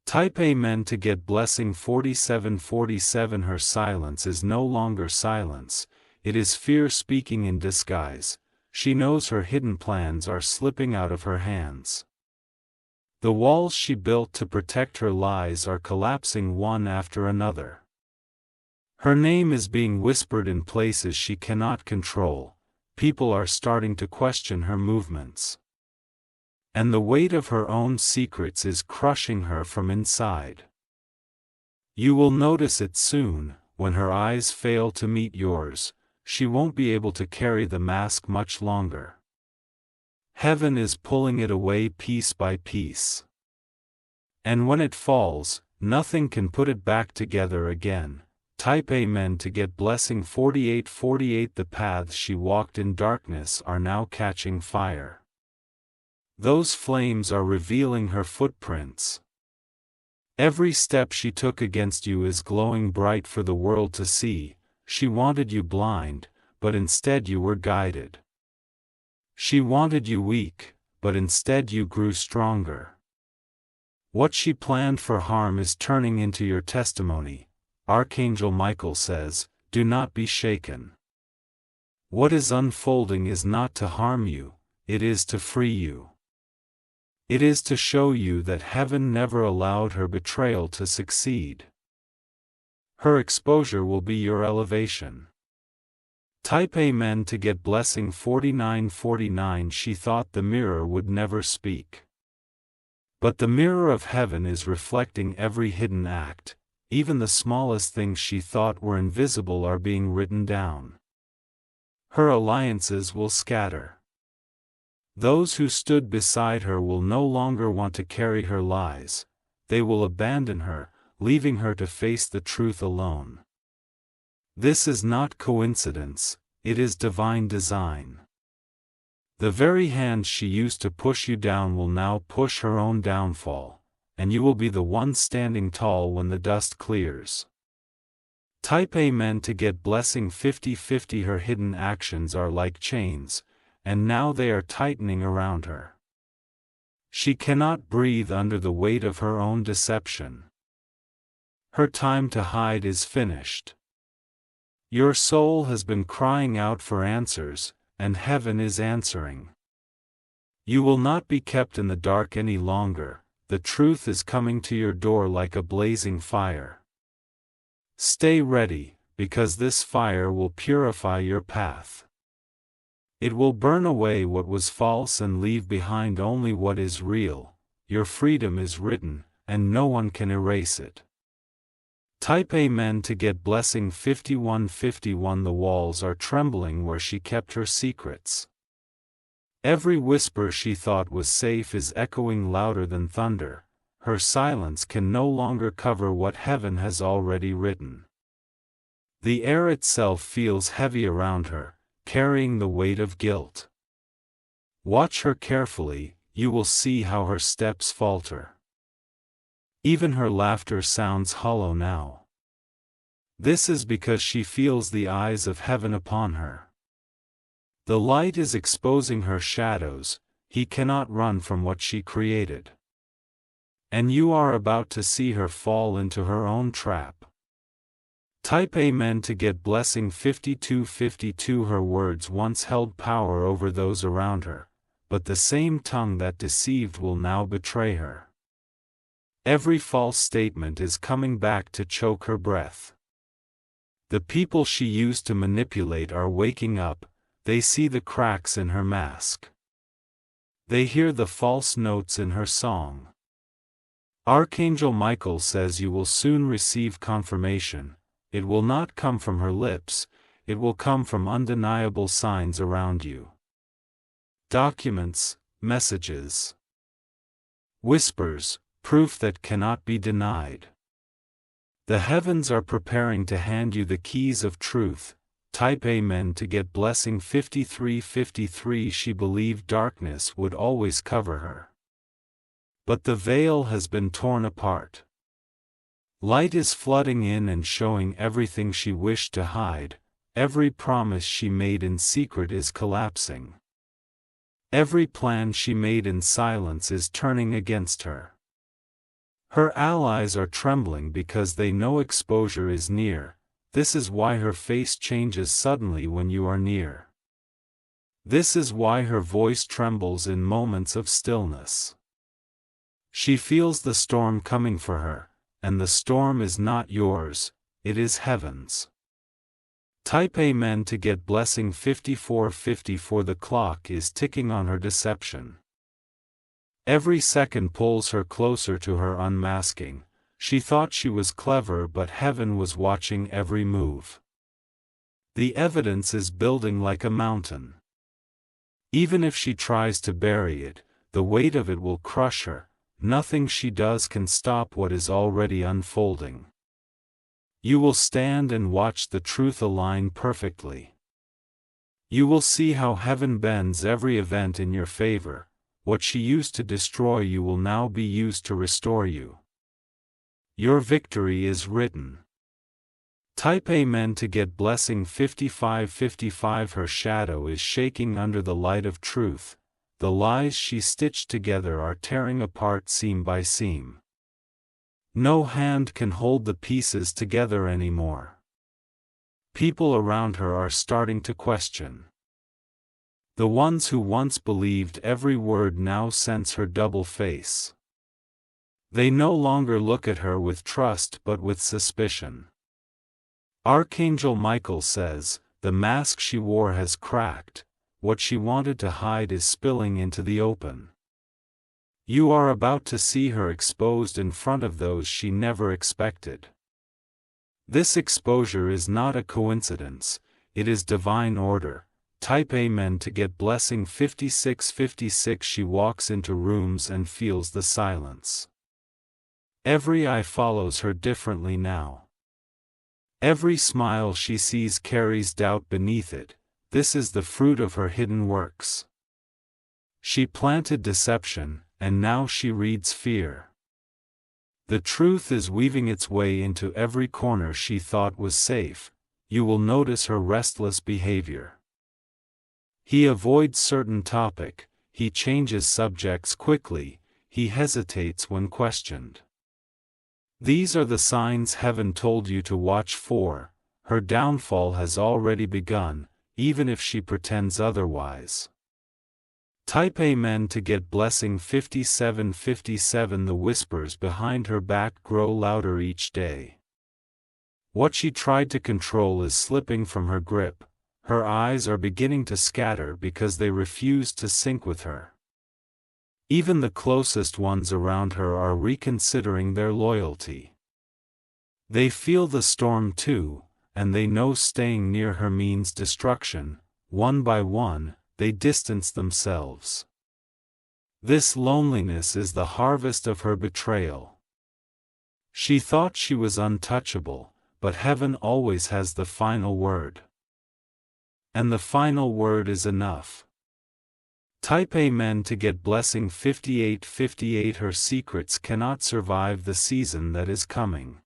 Type Amen to get blessing 4747. Her silence is no longer silence, it is fear speaking in disguise. She knows her hidden plans are slipping out of her hands. The walls she built to protect her lies are collapsing one after another. Her name is being whispered in places she cannot control. People are starting to question her movements. And the weight of her own secrets is crushing her from inside. You will notice it soon. When her eyes fail to meet yours, she won't be able to carry the mask much longer. Heaven is pulling it away piece by piece. And when it falls, nothing can put it back together again. Type Amen to get blessing 4848. The paths she walked in darkness are now catching fire. Those flames are revealing her footprints. Every step she took against you is glowing bright for the world to see. She wanted you blind, but instead you were guided. She wanted you weak, but instead you grew stronger. What she planned for harm is turning into your testimony. Archangel Michael says, do not be shaken. What is unfolding is not to harm you, it is to free you. It is to show you that heaven never allowed her betrayal to succeed. Her exposure will be your elevation. Type Amen to get blessing 4949. She thought the mirror would never speak. But the mirror of heaven is reflecting every hidden act. Even the smallest things she thought were invisible are being written down. Her alliances will scatter. Those who stood beside her will no longer want to carry her lies. They will abandon her, leaving her to face the truth alone. This is not coincidence, it is divine design. The very hand she used to push you down will now push her own downfall, and you will be the one standing tall when the dust clears. Type Amen to get blessing 5050. Her hidden actions are like chains, and now they are tightening around her. She cannot breathe under the weight of her own deception. Her time to hide is finished. Your soul has been crying out for answers, and heaven is answering. You will not be kept in the dark any longer. The truth is coming to your door like a blazing fire. Stay ready, because this fire will purify your path. It will burn away what was false and leave behind only what is real. Your freedom is written, and no one can erase it. Type Amen to get blessing 5151. The walls are trembling where she kept her secrets. Every whisper she thought was safe is echoing louder than thunder. Her silence can no longer cover what heaven has already written. The air itself feels heavy around her, carrying the weight of guilt. Watch her carefully, you will see how her steps falter. Even her laughter sounds hollow now. This is because she feels the eyes of heaven upon her. The light is exposing her shadows. He cannot run from what she created. And you are about to see her fall into her own trap. Type Amen to get blessing 5252. Her words once held power over those around her, but the same tongue that deceived will now betray her. Every false statement is coming back to choke her breath. The people she used to manipulate are waking up. They see the cracks in her mask. They hear the false notes in her song. Archangel Michael says you will soon receive confirmation. It will not come from her lips, it will come from undeniable signs around you. Documents, messages, whispers, proof that cannot be denied. The heavens are preparing to hand you the keys of truth. Type Amen to get blessing 5353. She believed darkness would always cover her. But the veil has been torn apart. Light is flooding in and showing everything she wished to hide. Every promise she made in secret is collapsing. Every plan she made in silence is turning against her. Her allies are trembling because they know exposure is near. This is why her face changes suddenly when you are near. This is why her voice trembles in moments of stillness. She feels the storm coming for her, and the storm is not yours, it is heaven's. Type Amen to get blessing 5454. The clock is ticking on her deception. Every second pulls her closer to her unmasking. She thought she was clever, but heaven was watching every move. The evidence is building like a mountain. Even if she tries to bury it, the weight of it will crush her. Nothing she does can stop what is already unfolding. You will stand and watch the truth align perfectly. You will see how heaven bends every event in your favor. What she used to destroy you will now be used to restore you. Your victory is written. Type Amen to get blessing 5555. Her shadow is shaking under the light of truth. The lies she stitched together are tearing apart seam by seam. No hand can hold the pieces together anymore. People around her are starting to question. The ones who once believed every word now sense her double face. They no longer look at her with trust but with suspicion. Archangel Michael says, the mask she wore has cracked, what she wanted to hide is spilling into the open. You are about to see her exposed in front of those she never expected. This exposure is not a coincidence, it is divine order. Type Amen to get blessing 5656. She walks into rooms and feels the silence. Every eye follows her differently now. Every smile she sees carries doubt beneath it. This is the fruit of her hidden works. She planted deception, and now she reads fear. The truth is weaving its way into every corner she thought was safe. You will notice her restless behavior. He avoids certain topic, he changes subjects quickly, he hesitates when questioned. These are the signs heaven told you to watch for. Her downfall has already begun, even if she pretends otherwise. Type Amen to get blessing 5757. The whispers behind her back grow louder each day. What she tried to control is slipping from her grip. Her eyes are beginning to scatter because they refuse to sync with her. Even the closest ones around her are reconsidering their loyalty. They feel the storm too, and they know staying near her means destruction. One by one, they distance themselves. This loneliness is the harvest of her betrayal. She thought she was untouchable, but heaven always has the final word. And the final word is enough. Type Amen to get blessing 5858. Her secrets cannot survive the season that is coming.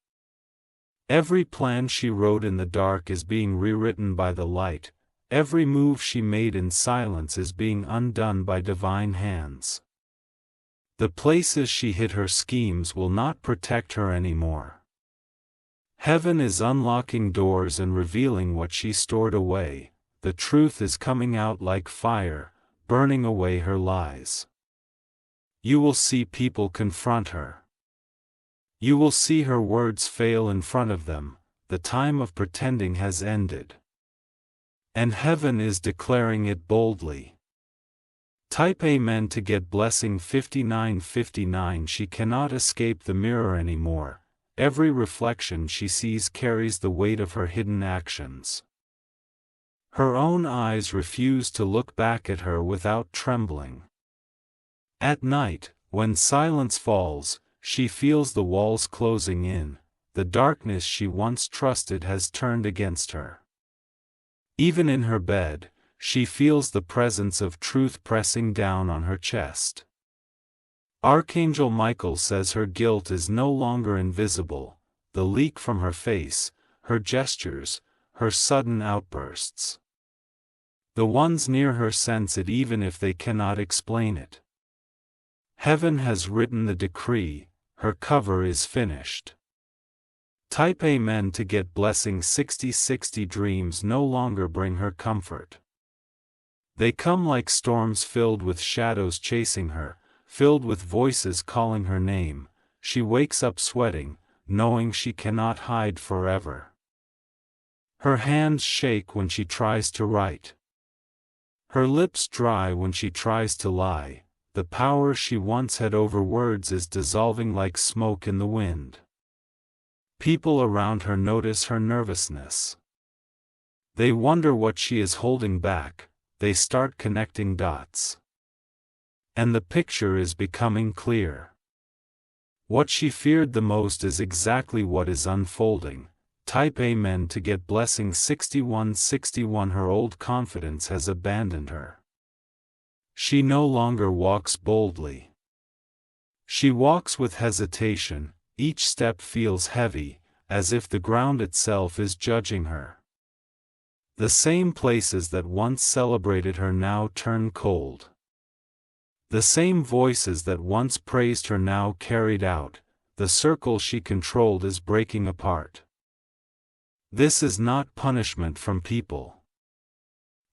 Every plan she wrote in the dark is being rewritten by the light. Every move she made in silence is being undone by divine hands. The places she hid her schemes will not protect her anymore. Heaven is unlocking doors and revealing what she stored away. The truth is coming out like fire, burning away her lies. You will see people confront her. You will see her words fail in front of them. The time of pretending has ended. And heaven is declaring it boldly. Type Amen to get blessing 5959. She cannot escape the mirror anymore. Every reflection she sees carries the weight of her hidden actions. Her own eyes refuse to look back at her without trembling. At night, when silence falls, she feels the walls closing in. The darkness she once trusted has turned against her. Even in her bed, she feels the presence of truth pressing down on her chest. Archangel Michael says her guilt is no longer invisible. The leak from her face, her gestures, her sudden outbursts. The ones near her sense it even if they cannot explain it. Heaven has written the decree, her cover is finished. Type Amen to get blessing 6060. Dreams no longer bring her comfort. They come like storms filled with shadows chasing her. filled with voices calling her name. She wakes up sweating, knowing she cannot hide forever. Her hands shake when she tries to write. Her lips dry when she tries to lie. The power she once had over words is dissolving like smoke in the wind. People around her notice her nervousness. They wonder what she is holding back. They start connecting dots. And the picture is becoming clear. What she feared the most is exactly what is unfolding. Type Amen to get blessing 6161. Her old confidence has abandoned her. She no longer walks boldly. She walks with hesitation. Each step feels heavy, as if the ground itself is judging her. The same places that once celebrated her now turn cold. The same voices that once praised her now carried out. The circle she controlled is breaking apart. This is not punishment from people.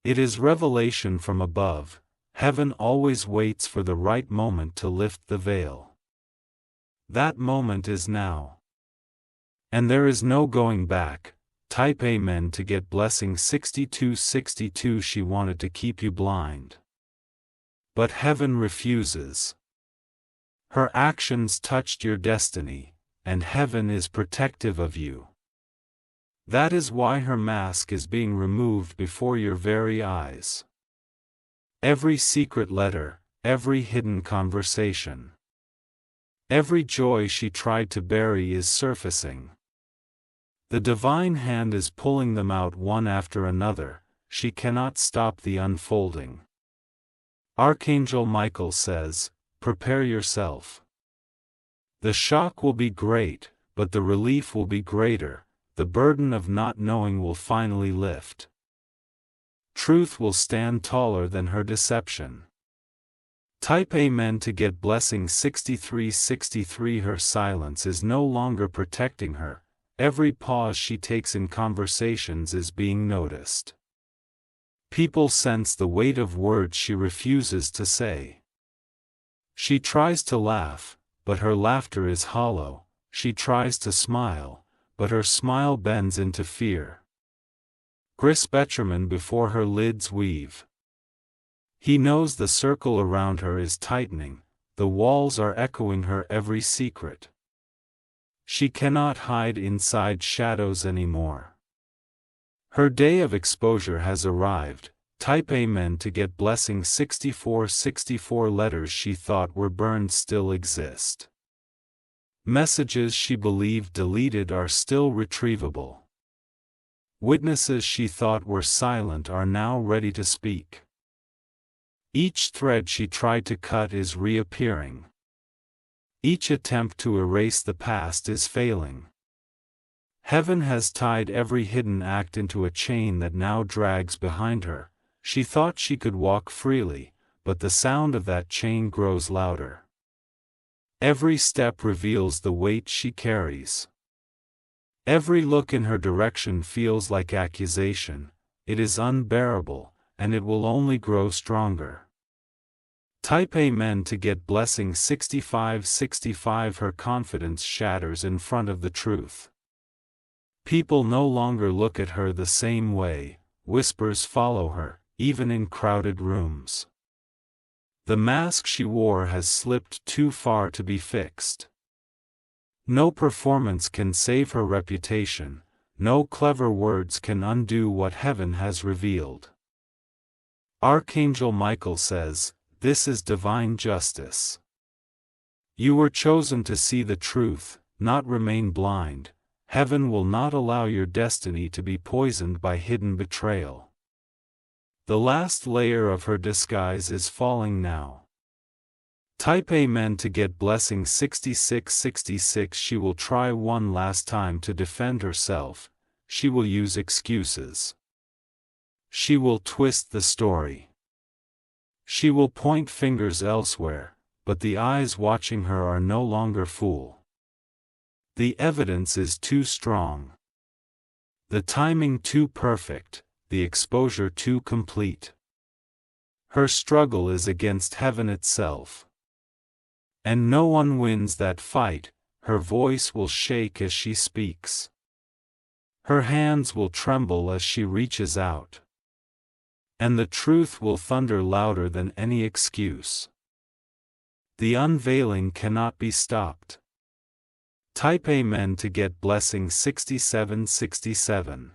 It is revelation from above. Heaven always waits for the right moment to lift the veil. That moment is now. And there is no going back. Type Amen to get blessing 6262. She wanted to keep you blind. But heaven refuses. Her actions touched your destiny, and heaven is protective of you. That is why her mask is being removed before your very eyes. Every secret letter, every hidden conversation, every joy she tried to bury is surfacing. The divine hand is pulling them out one after another. She cannot stop the unfolding. Archangel Michael says, prepare yourself. The shock will be great, but the relief will be greater. The burden of not knowing will finally lift. Truth will stand taller than her deception. Type Amen to get blessing 6363. Her silence is no longer protecting her. Every pause she takes in conversations is being noticed. People sense the weight of words she refuses to say. She tries to laugh, but her laughter is hollow. She tries to smile, but her smile bends into fear. Gris Betcherman before her lids weave. He knows the circle around her is tightening. The walls are echoing her every secret. She cannot hide inside shadows anymore. Her day of exposure has arrived. Type Amen to get blessing 6464. Letters she thought were burned still exist. Messages she believed deleted are still retrievable. Witnesses she thought were silent are now ready to speak. Each thread she tried to cut is reappearing. Each attempt to erase the past is failing. Heaven has tied every hidden act into a chain that now drags behind her. She thought she could walk freely, but the sound of that chain grows louder. Every step reveals the weight she carries. Every look in her direction feels like accusation. It is unbearable, and it will only grow stronger. Type Amen to get blessing 6565. Her confidence shatters in front of the truth. People no longer look at her the same way. Whispers follow her, even in crowded rooms. The mask she wore has slipped too far to be fixed. No performance can save her reputation. No clever words can undo what heaven has revealed. Archangel Michael says, this is divine justice. You were chosen to see the truth, not remain blind. Heaven will not allow your destiny to be poisoned by hidden betrayal. The last layer of her disguise is falling now. Type Amen to get blessing 6666. She will try one last time to defend herself. She will use excuses. She will twist the story. She will point fingers elsewhere, but the eyes watching her are no longer fool. The evidence is too strong. The timing too perfect, the exposure too complete. Her struggle is against heaven itself. And no one wins that fight. Her voice will shake as she speaks. Her hands will tremble as she reaches out. And the truth will thunder louder than any excuse. The unveiling cannot be stopped. Type Amen to get blessing 6767.